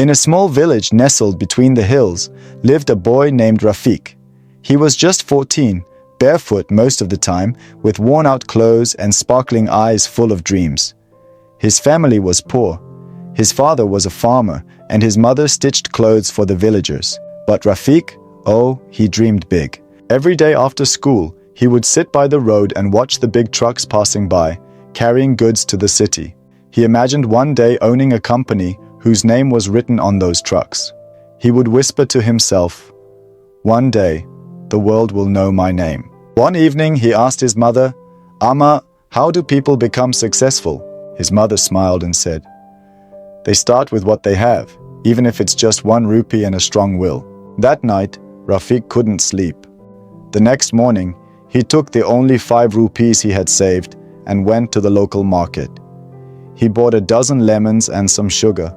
In a small village nestled between the hills lived a boy named Rafiq. He was just 14, barefoot most of the time, with worn-out clothes and sparkling eyes full of dreams. His family was poor. His father was a farmer, and his mother stitched clothes for the villagers. But Rafiq, oh, he dreamed big. Every day after school, he would sit by the road and watch the big trucks passing by, carrying goods to the city. He imagined one day owning a company whose name was written on those trucks. He would whisper to himself, "One day, the world will know my name." One evening, he asked his mother, "Amma, how do people become successful?" His mother smiled and said, "They start with what they have, even if it's just 1 rupee and a strong will." That night, Rafiq couldn't sleep. The next morning, he took the only 5 rupees he had saved and went to the local market. He bought a dozen lemons and some sugar.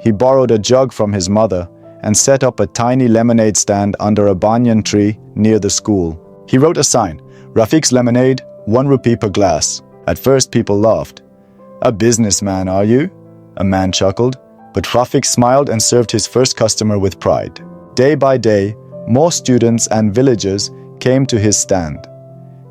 He borrowed a jug from his mother and set up a tiny lemonade stand under a banyan tree near the school. He wrote a sign, "Rafiq's lemonade, 1 rupee per glass." At first, people laughed. "A businessman, are you?" A man chuckled. But Rafiq smiled and served his first customer with pride. Day by day, more students and villagers came to his stand.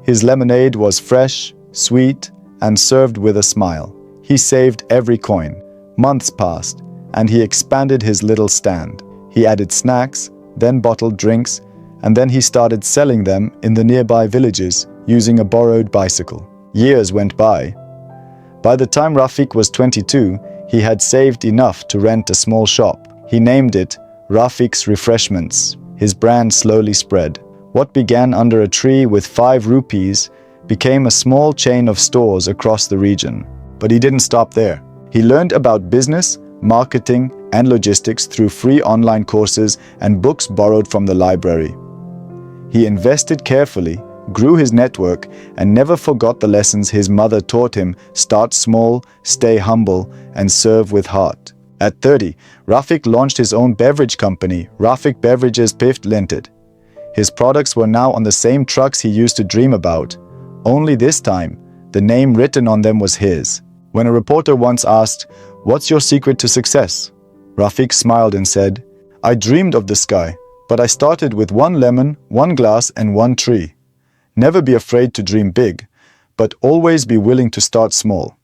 His lemonade was fresh, sweet, and served with a smile. He saved every coin. Months passed, and he expanded his little stand. He added snacks, then bottled drinks, and then he started selling them in the nearby villages using a borrowed bicycle. Years went by. By the time Rafiq was 22, he had saved enough to rent a small shop. He named it Rafiq's Refreshments. His brand slowly spread. What began under a tree with 5 rupees became a small chain of stores across the region. But he didn't stop there. He learned about business, marketing, and logistics through free online courses and books borrowed from the library. He invested carefully, grew his network, and never forgot the lessons his mother taught him: start small, stay humble, and serve with heart. At 30, Rafiq launched his own beverage company, Rafiq Beverages Pift Limited. His products were now on the same trucks he used to dream about. Only this time, the name written on them was his. When a reporter once asked, "What's your secret to success?" Rafiq smiled and said, "I dreamed of the sky, but I started with 1 lemon, 1 glass, and 1 tree. Never be afraid to dream big, but always be willing to start small."